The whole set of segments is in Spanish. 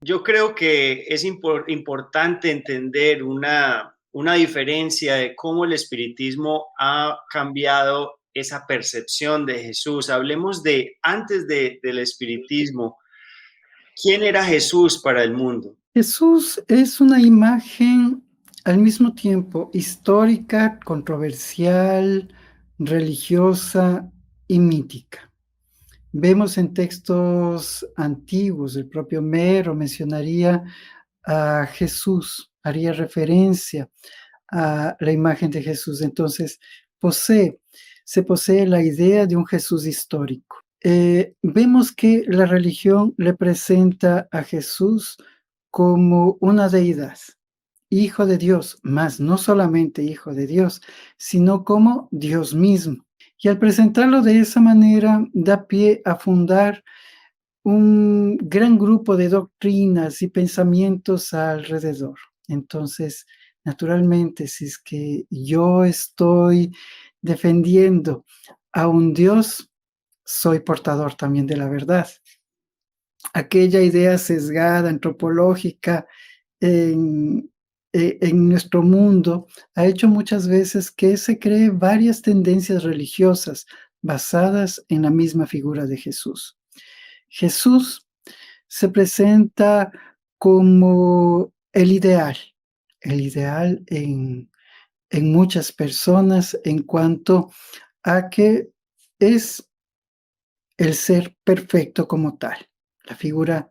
Yo creo que es importante entender una diferencia de cómo el espiritismo ha cambiado esa percepción de Jesús. Hablemos de antes del espiritismo. ¿Quién era Jesús para el mundo? Jesús es una imagen al mismo tiempo histórica, controversial, religiosa y mítica. Vemos en textos antiguos, el propio Homero mencionaría a Jesús, haría referencia a la imagen de Jesús. Entonces, posee, se posee la idea de un Jesús histórico. Vemos que la religión le presenta a Jesús como una deidad, hijo de Dios, más no solamente hijo de Dios, sino como Dios mismo. Y al presentarlo de esa manera, da pie a fundar un gran grupo de doctrinas y pensamientos alrededor. Entonces, naturalmente, si es que yo estoy defendiendo a un Dios, soy portador también de la verdad. Aquella idea sesgada, antropológica en nuestro mundo ha hecho muchas veces que se creen varias tendencias religiosas basadas en la misma figura de Jesús. Jesús se presenta como el ideal en muchas personas en cuanto a que es el ser perfecto como tal, la figura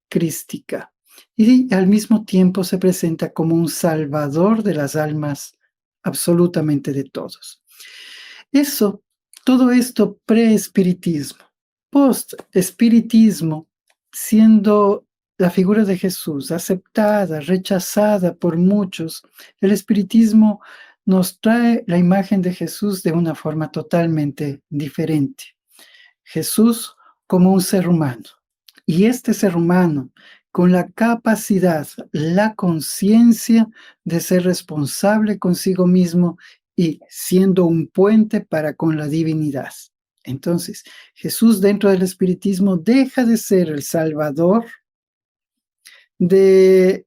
crística. Y al mismo tiempo se presenta como un salvador de las almas absolutamente de todos. Eso, todo esto pre-espiritismo. Post-espiritismo, siendo la figura de Jesús aceptada, rechazada por muchos, el espiritismo nos trae la imagen de Jesús de una forma totalmente diferente. Jesús como un ser humano. Y este ser humano con la capacidad, la conciencia de ser responsable consigo mismo y siendo un puente para con la divinidad. Entonces, Jesús dentro del espiritismo deja de ser el salvador de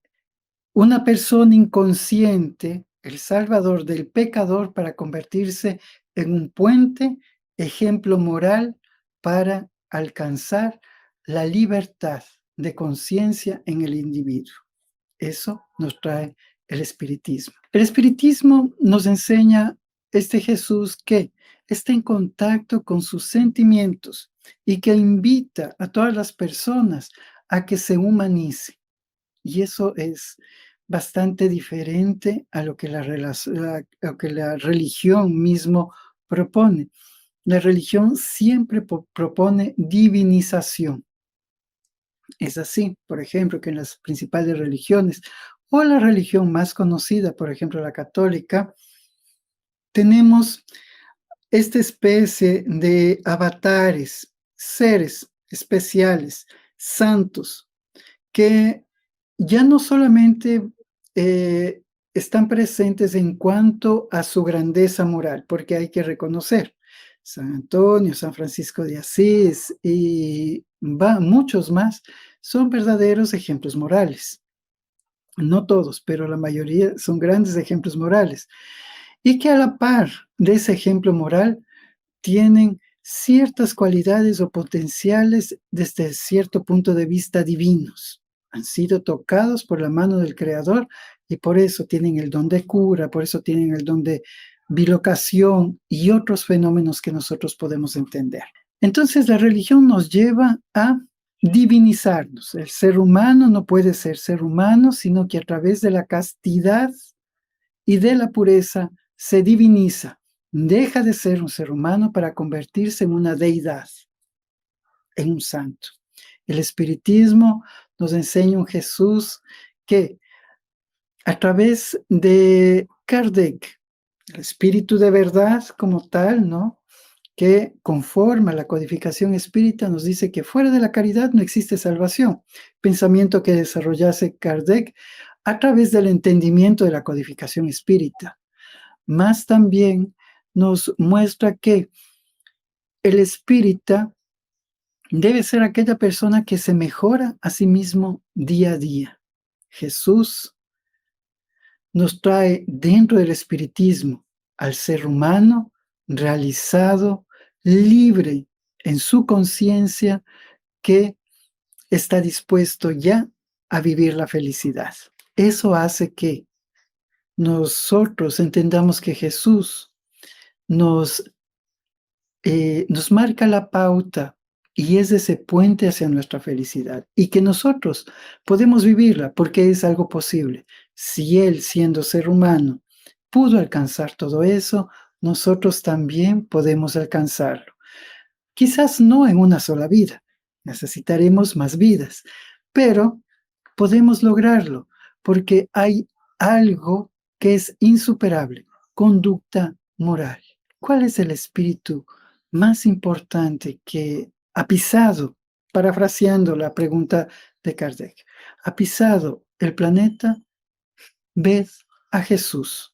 una persona inconsciente, el salvador del pecador, para convertirse en un puente, ejemplo moral para alcanzar la libertad de conciencia en el individuo. Eso nos trae el espiritismo. El espiritismo nos enseña este Jesús que está en contacto con sus sentimientos y que invita a todas las personas a que se humanice. Y eso es bastante diferente a lo que lo que la religión mismo propone. La religión siempre propone divinización. Es así, por ejemplo, que en las principales religiones o la religión más conocida, por ejemplo, la católica, tenemos esta especie de avatares, seres especiales, santos, que ya no solamente eh, están presentes en cuanto a su grandeza moral, porque hay que reconocer, San Antonio, San Francisco de Asís y muchos más son verdaderos ejemplos morales. No todos, pero la mayoría son grandes ejemplos morales. Y que a la par de ese ejemplo moral tienen ciertas cualidades o potenciales desde cierto punto de vista divinos. Han sido tocados por la mano del Creador y por eso tienen el don de cura, por eso tienen el don de bilocación y otros fenómenos que nosotros podemos entender. Entonces la religión nos lleva a divinizarnos. El ser humano no puede ser humano, sino que a través de la castidad y de la pureza se diviniza. Deja de ser un ser humano para convertirse en una deidad, en un santo. El espiritismo nos enseña un Jesús que a través de Kardec, el espíritu de verdad como tal, ¿no?, que conforma la codificación espírita, nos dice que fuera de la caridad no existe salvación. Pensamiento que desarrollase Kardec a través del entendimiento de la codificación espírita. Más también nos muestra que el espírita debe ser aquella persona que se mejora a sí mismo día a día. Jesús nos trae dentro del espiritismo al ser humano realizado, libre en su conciencia, que está dispuesto ya a vivir la felicidad. Eso hace que nosotros entendamos que Jesús nos, nos marca la pauta y es ese puente hacia nuestra felicidad, y que nosotros podemos vivirla porque es algo posible. Si Él, siendo ser humano, pudo alcanzar todo eso, nosotros también podemos alcanzarlo. Quizás no en una sola vida, necesitaremos más vidas, pero podemos lograrlo porque hay algo que es insuperable: conducta moral. ¿Cuál es el espíritu más importante que ha pisado, parafraseando la pregunta de Kardec, ha pisado el planeta? Ved a Jesús.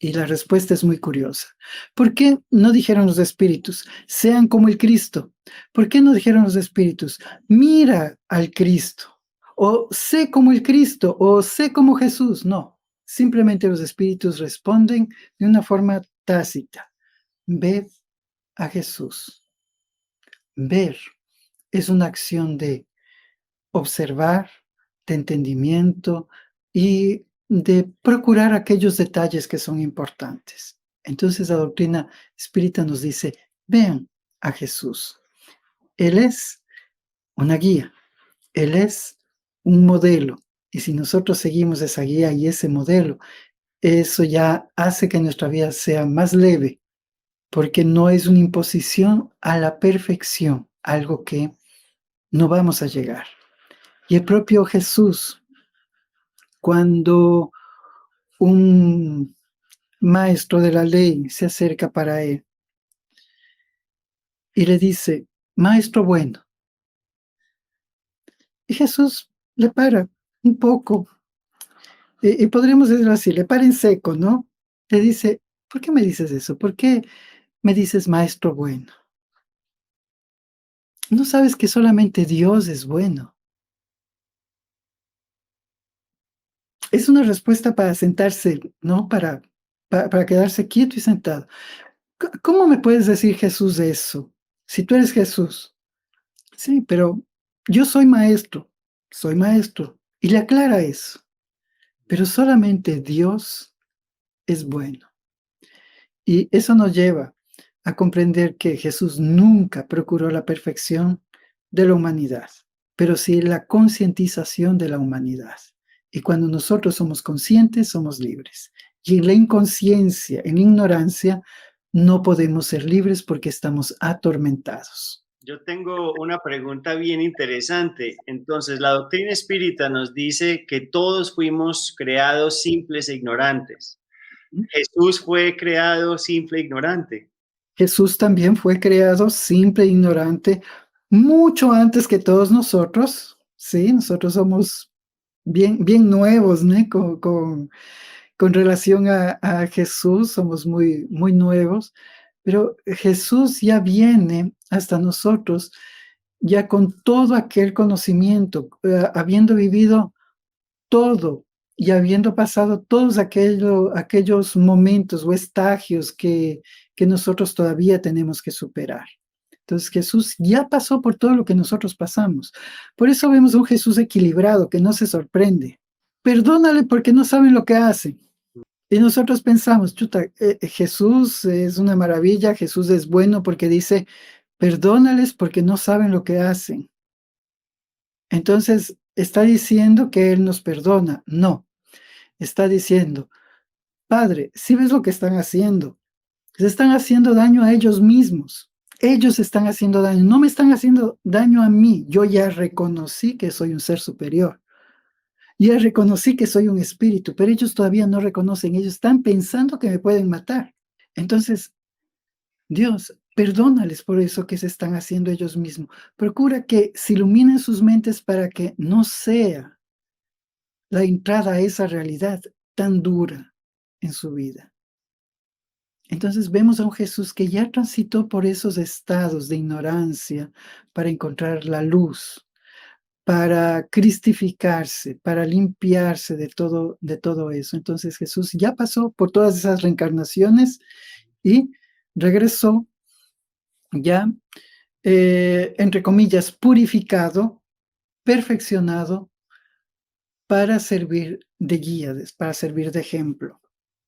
Y la respuesta es muy curiosa. ¿Por qué no dijeron los espíritus, sean como el Cristo? ¿Por qué no dijeron los espíritus, mira al Cristo? O sé como el Cristo, o sé como Jesús. No, simplemente los espíritus responden de una forma tácita. Ved a Jesús. Ver es una acción de observar, de entendimiento y de procurar aquellos detalles que son importantes. Entonces la doctrina espírita nos dice, vean a Jesús. Él es una guía, Él es un modelo. Y si nosotros seguimos esa guía y ese modelo, eso ya hace que nuestra vida sea más leve, porque no es una imposición a la perfección, algo que no vamos a llegar. Y el propio Jesús, cuando un maestro de la ley se acerca para él y le dice, maestro bueno, y Jesús le para un poco, y podríamos decirlo así, le para en seco, ¿no? Le dice, ¿por qué me dices eso? ¿Por qué me dices maestro bueno? ¿No sabes que solamente Dios es bueno? Es una respuesta para sentarse, ¿no? Para quedarse quieto y sentado. ¿Cómo me puedes decir, Jesús, eso? Si tú eres Jesús. Sí, pero yo soy maestro. Y le aclara eso. Pero solamente Dios es bueno. Y eso nos lleva a comprender que Jesús nunca procuró la perfección de la humanidad, pero sí la concientización de la humanidad. Y cuando nosotros somos conscientes, somos libres. Y en la inconsciencia, en la ignorancia, no podemos ser libres porque estamos atormentados. Yo tengo una pregunta bien interesante. Entonces, la doctrina espírita nos dice que todos fuimos creados simples e ignorantes. Jesús fue creado simple e ignorante. Jesús también fue creado simple e ignorante mucho antes que todos nosotros. Sí, nosotros somos bien nuevos, ¿no? Con relación a Jesús, somos muy nuevos, pero Jesús ya viene hasta nosotros ya con todo aquel conocimiento, habiendo vivido todo y habiendo pasado todos aquellos momentos o estagios que nosotros todavía tenemos que superar. Entonces Jesús ya pasó por todo lo que nosotros pasamos. Por eso vemos un Jesús equilibrado que no se sorprende. Perdónale porque no saben lo que hacen. Y nosotros pensamos, chuta, Jesús es una maravilla, Jesús es bueno porque dice, perdónales porque no saben lo que hacen. Entonces, ¿está diciendo que Él nos perdona? No, está diciendo, Padre, si ves lo que están haciendo, se están haciendo daño a ellos mismos. Ellos están haciendo daño, no me están haciendo daño a mí. Yo ya reconocí que soy un ser superior. Ya reconocí que soy un espíritu, pero ellos todavía no reconocen. Ellos están pensando que me pueden matar. Entonces, Dios, perdónales por eso que se están haciendo ellos mismos. Procura que se iluminen sus mentes para que no sea la entrada a esa realidad tan dura en su vida. Entonces vemos a un Jesús que ya transitó por esos estados de ignorancia para encontrar la luz, para cristificarse, para limpiarse de todo eso. Entonces Jesús ya pasó por todas esas reencarnaciones y regresó ya, entre comillas, purificado, perfeccionado para servir de guía, para servir de ejemplo.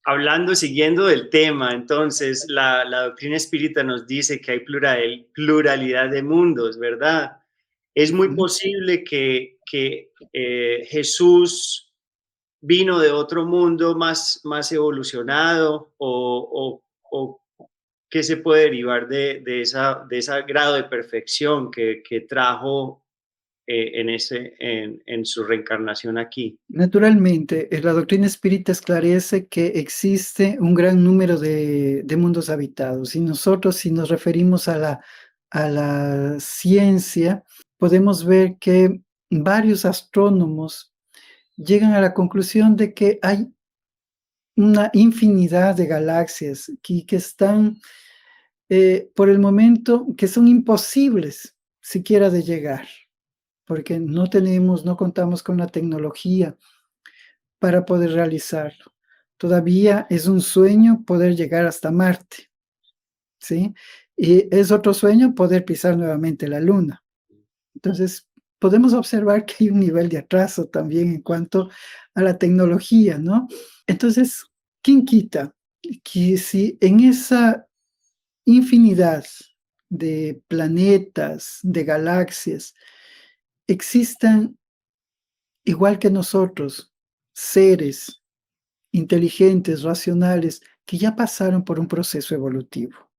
Hablando, siguiendo del tema, entonces la doctrina espírita nos dice que hay pluralidad de mundos, ¿verdad? Es muy Ujú. posible que Jesús vino de otro mundo más evolucionado o qué se puede derivar de ese grado de perfección que trajo en su reencarnación aquí. Naturalmente, la doctrina espírita esclarece que existe un gran número de mundos habitados y nosotros, si nos referimos a la ciencia, podemos ver que varios astrónomos llegan a la conclusión de que hay una infinidad de galaxias que están, por el momento, que son imposibles siquiera de llegar, porque no contamos con la tecnología para poder realizarlo. Todavía es un sueño poder llegar hasta Marte, ¿sí? Y es otro sueño poder pisar nuevamente la Luna. Entonces, podemos observar que hay un nivel de atraso también en cuanto a la tecnología, ¿no? Entonces, ¿quién quita que si en esa infinidad de planetas, de galaxias, existan, igual que nosotros, seres inteligentes, racionales, que ya pasaron por un proceso evolutivo?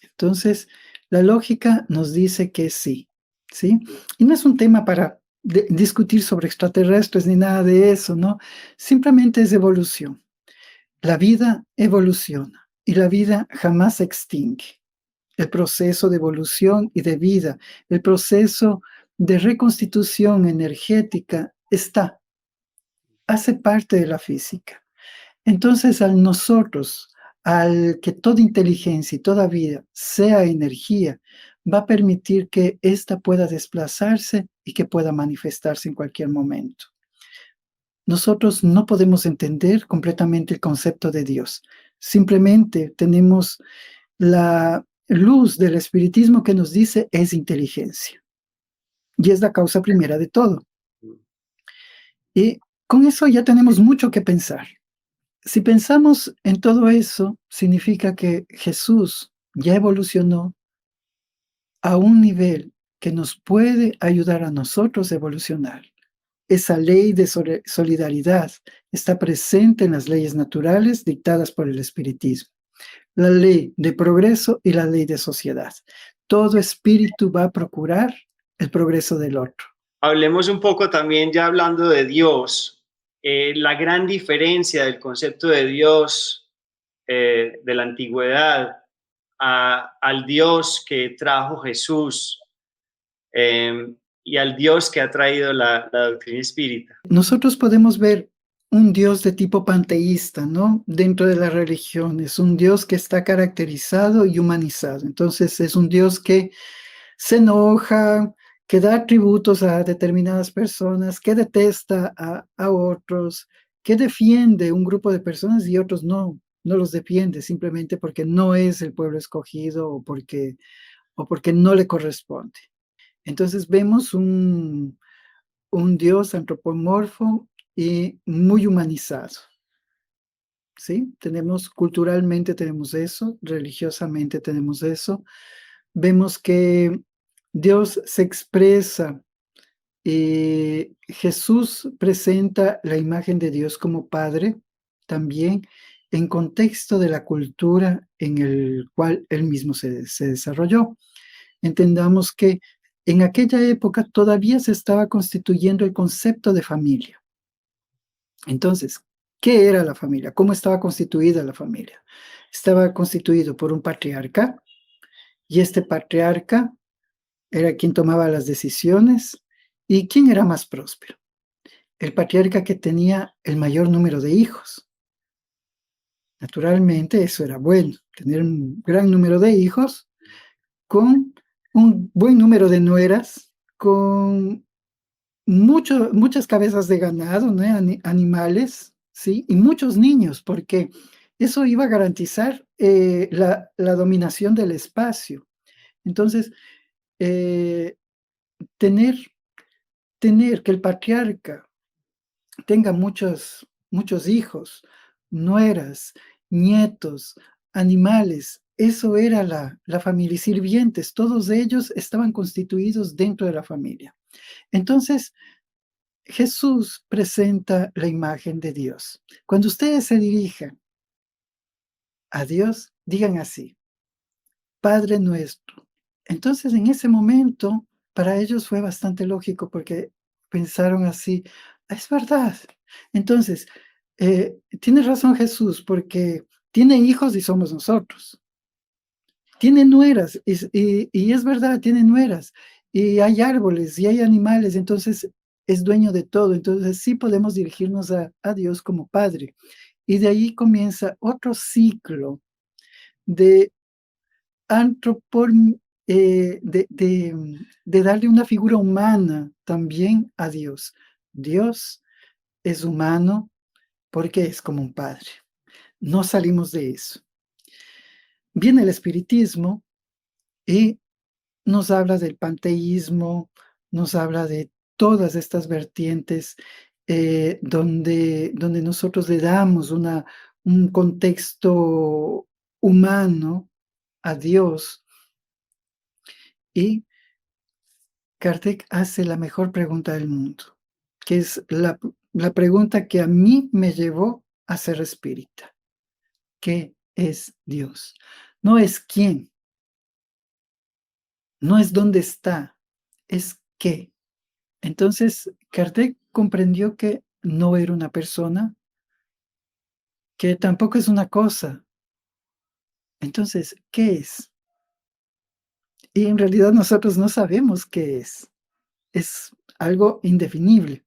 Entonces, la lógica nos dice que sí, ¿sí? Y no es un tema para discutir sobre extraterrestres ni nada de eso, ¿no? Simplemente es evolución. La vida evoluciona y la vida jamás se extingue. El proceso de evolución y de vida, el proceso de reconstitución energética hace parte de la física. Entonces, al que toda inteligencia y toda vida sea energía, va a permitir que ésta pueda desplazarse y que pueda manifestarse en cualquier momento. Nosotros no podemos entender completamente el concepto de Dios. Simplemente tenemos la luz del espiritismo que nos dice es inteligencia y es la causa primera de todo. Y con eso ya tenemos mucho que pensar. Si pensamos en todo eso, significa que Jesús ya evolucionó a un nivel que nos puede ayudar a nosotros a evolucionar. Esa ley de solidaridad está presente en las leyes naturales dictadas por el espiritismo. La ley de progreso y la ley de sociedad. Todo espíritu va a procurar el progreso del otro. Hablemos un poco también, ya hablando de Dios, la gran diferencia del concepto de Dios de la antigüedad al Dios que trajo Jesús eh, y al Dios que ha traído la doctrina espírita. Nosotros podemos ver un Dios de tipo panteísta, ¿no? Dentro de las religiones, un Dios que está caracterizado y humanizado. Entonces es un Dios que se enoja, que da tributos a determinadas personas, que detesta a otros, que defiende un grupo de personas y otros no los defiende simplemente porque no es el pueblo escogido o porque no le corresponde. Entonces vemos un Dios antropomorfo y muy humanizado, ¿sí? Culturalmente tenemos eso, religiosamente tenemos eso. Vemos que Dios se expresa, Jesús presenta la imagen de Dios como Padre también en contexto de la cultura en el cual él mismo se desarrolló. Entendamos que en aquella época todavía se estaba constituyendo el concepto de familia. Entonces, ¿qué era la familia? ¿Cómo estaba constituida la familia? Estaba constituido por un patriarca y este patriarca era quien tomaba las decisiones. ¿Y quién era más próspero? El patriarca que tenía el mayor número de hijos. Naturalmente, eso era bueno, tener un gran número de hijos con un buen número de nueras, con muchas cabezas de ganado, ¿no? Animales, ¿sí? Y muchos niños, porque eso iba a garantizar la dominación del espacio. Entonces, eh, tener, tener que el patriarca tenga muchos hijos, nueras, nietos, animales. Eso era la familia y sirvientes. Todos ellos estaban constituidos dentro de la familia. Entonces, Jesús presenta la imagen de Dios. Cuando ustedes se dirijan a Dios, digan así, Padre nuestro. Entonces, en ese momento, para ellos fue bastante lógico porque pensaron así, es verdad. Entonces, tiene razón Jesús porque tiene hijos y somos nosotros. Tiene nueras y es verdad, tiene nueras. Y hay árboles y hay animales, entonces es dueño de todo. Entonces sí podemos dirigirnos a Dios como Padre. Y de ahí comienza otro ciclo de antropor, de darle una figura humana también a Dios. Dios es humano porque es como un padre. No salimos de eso. Viene el espiritismo y nos habla del panteísmo, nos habla de todas estas vertientes donde nosotros le damos un contexto humano a Dios. Y Kardec hace la mejor pregunta del mundo, que es la pregunta que a mí me llevó a ser espírita. ¿Qué es Dios? No es quién, no es dónde está, es qué. Entonces, Kardec comprendió que no era una persona, que tampoco es una cosa. Entonces, ¿qué es? Y en realidad nosotros no sabemos qué es. Es algo indefinible.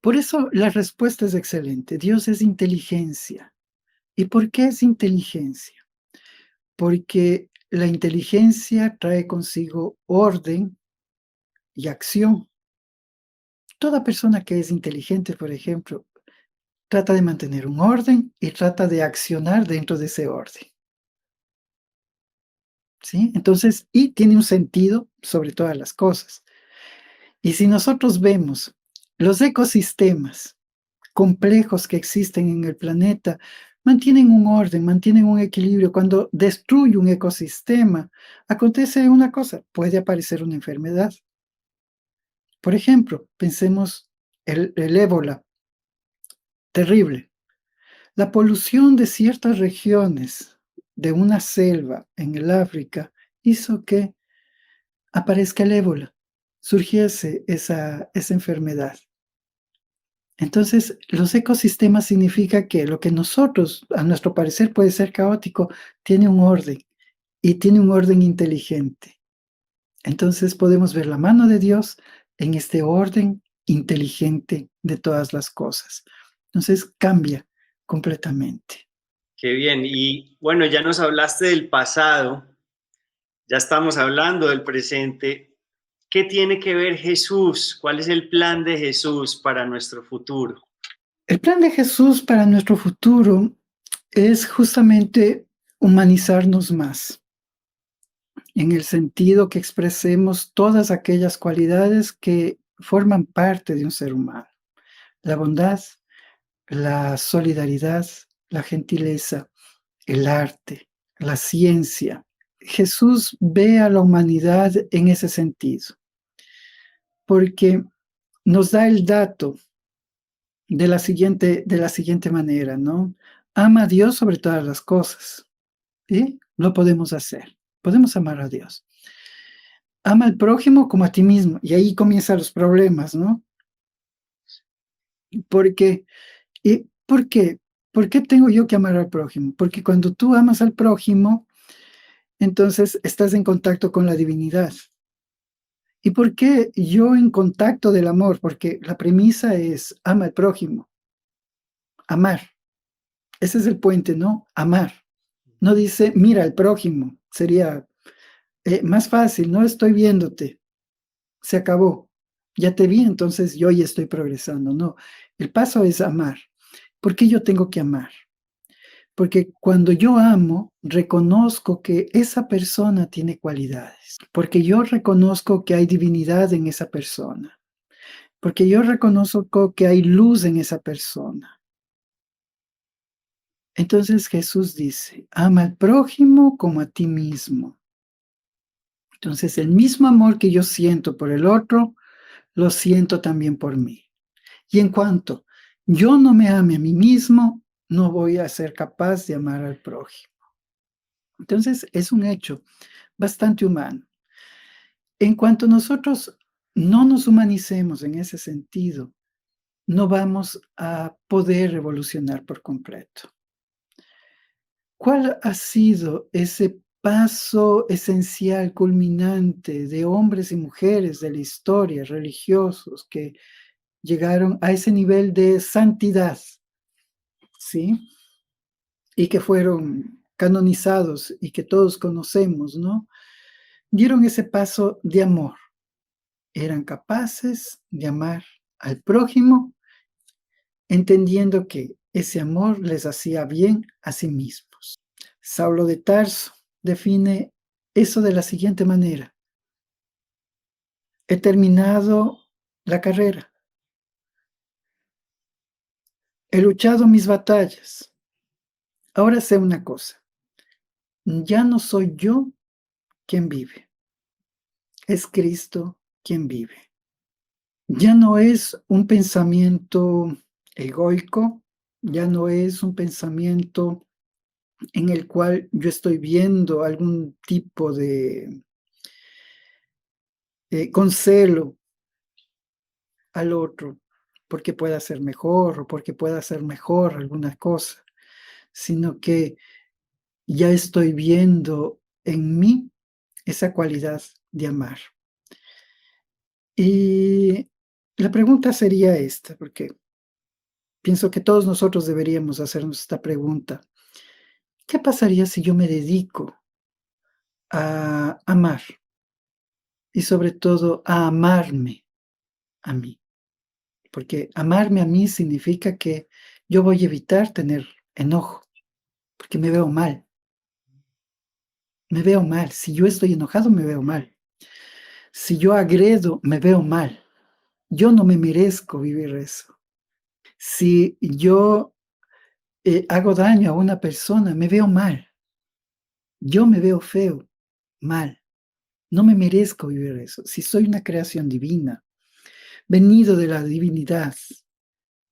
Por eso la respuesta es excelente. Dios es inteligencia. ¿Y por qué es inteligencia? Porque la inteligencia trae consigo orden y acción. Toda persona que es inteligente, por ejemplo, trata de mantener un orden y trata de accionar dentro de ese orden, ¿sí? Entonces, y tiene un sentido sobre todas las cosas. Y si nosotros vemos los ecosistemas complejos que existen en el planeta, mantienen un orden, mantienen un equilibrio. Cuando destruye un ecosistema, acontece una cosa, puede aparecer una enfermedad. Por ejemplo, pensemos el ébola, terrible. La polución de ciertas regiones de una selva en el África hizo que aparezca el ébola, surgiese esa enfermedad. Entonces, los ecosistemas significa que lo que nosotros, a nuestro parecer, puede ser caótico, tiene un orden y tiene un orden inteligente. Entonces podemos ver la mano de Dios en este orden inteligente de todas las cosas. Entonces cambia completamente. Qué bien. Y bueno, ya nos hablaste del pasado, ya estamos hablando del presente. ¿Qué tiene que ver Jesús? ¿Cuál es el plan de Jesús para nuestro futuro? El plan de Jesús para nuestro futuro es justamente humanizarnos más, en el sentido que expresemos todas aquellas cualidades que forman parte de un ser humano. La bondad, la solidaridad, la gentileza, el arte, la ciencia. Jesús ve a la humanidad en ese sentido, porque nos da el dato de la siguiente manera, ¿no? Ama a Dios sobre todas las cosas. ¿Y? Lo podemos hacer. Podemos amar a Dios. Ama al prójimo como a ti mismo. Y ahí comienzan los problemas, ¿no? Porque, ¿y por qué? ¿Por qué tengo yo que amar al prójimo? Porque cuando tú amas al prójimo, entonces estás en contacto con la divinidad. ¿Y por qué yo en contacto del amor? Porque la premisa es ama al prójimo, amar. Ese es el puente, ¿no? Amar. No dice, mira al prójimo. Sería más fácil, no estoy viéndote. Se acabó. Ya te vi, entonces yo ya estoy progresando. No, el paso es amar. ¿Por qué yo tengo que amar? Porque cuando yo amo, reconozco que esa persona tiene cualidades, porque yo reconozco que hay divinidad en esa persona, porque yo reconozco que hay luz en esa persona. Entonces Jesús dice, ama al prójimo como a ti mismo. Entonces el mismo amor que yo siento por el otro, lo siento también por mí. Y en cuanto yo no me ame a mí mismo, no voy a ser capaz de amar al prójimo. Entonces es un hecho bastante humano. En cuanto nosotros no nos humanicemos en ese sentido, no vamos a poder revolucionar por completo. ¿Cuál ha sido ese paso esencial, culminante de hombres y mujeres de la historia, religiosos, que llegaron a ese nivel de santidad, ¿sí? Y que fueron canonizados y que todos conocemos, ¿no? Dieron ese paso de amor. Eran capaces de amar al prójimo, entendiendo que ese amor les hacía bien a sí mismos. Saulo de Tarso define eso de la siguiente manera: he terminado la carrera, he luchado mis batallas. Ahora sé una cosa, ya no soy yo quien vive, es Cristo quien vive. Ya no es un pensamiento egoico, ya no es un pensamiento en el cual yo estoy viendo algún tipo de con celo al otro, porque pueda ser mejor o porque pueda ser mejor alguna cosa, sino que ya estoy viendo en mí esa cualidad de amar. Y la pregunta sería esta, porque pienso que todos nosotros deberíamos hacernos esta pregunta. ¿Qué pasaría si yo me dedico a amar y sobre todo a amarme a mí? Porque amarme a mí significa que yo voy a evitar tener enojo, porque me veo mal. Me veo mal. Si yo estoy enojado, me veo mal. Si yo agredo, me veo mal. Yo no me merezco vivir eso. Si yo hago daño a una persona, me veo mal. Yo me veo feo, mal. No me merezco vivir eso. Si soy una creación divina, venido de la divinidad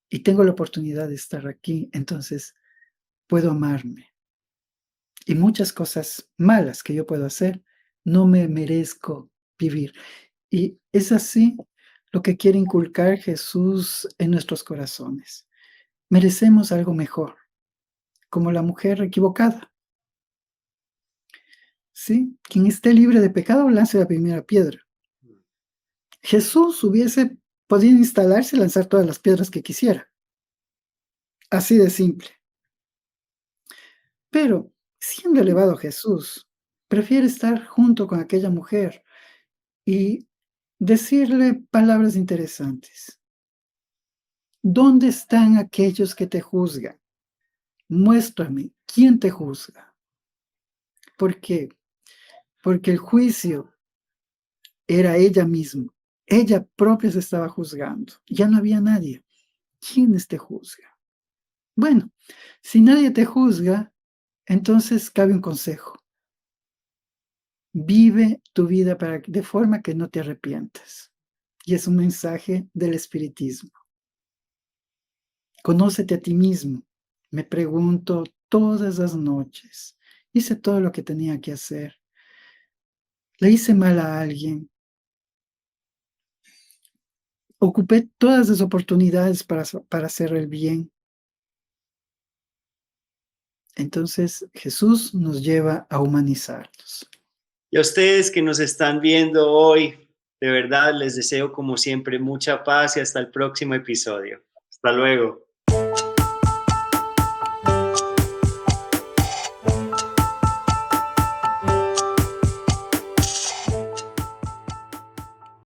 y tengo la oportunidad de estar aquí, entonces puedo amarme. Y muchas cosas malas que yo puedo hacer, no me merezco vivir. Y es así lo que quiere inculcar Jesús en nuestros corazones. Merecemos algo mejor, como la mujer equivocada. ¿Sí? Quien esté libre de pecado, lance la primera piedra. Jesús hubiese podido instalarse y lanzar todas las piedras que quisiera. Así de simple. Pero, siendo elevado Jesús, prefiere estar junto con aquella mujer y decirle palabras interesantes. ¿Dónde están aquellos que te juzgan? Muéstrame, ¿quién te juzga? ¿Por qué? Porque el juicio era ella misma. Ella propia se estaba juzgando. Ya no había nadie. ¿Quién te juzga? Bueno, si nadie te juzga, entonces cabe un consejo. Vive tu vida de forma que no te arrepientas. Y es un mensaje del espiritismo. Conócete a ti mismo. Me pregunto todas las noches. Hice todo lo que tenía que hacer. Le hice mal a alguien. Ocupé todas las oportunidades para hacer el bien. Entonces Jesús nos lleva a humanizarnos. Y a ustedes que nos están viendo hoy, de verdad les deseo como siempre mucha paz y hasta el próximo episodio. Hasta luego.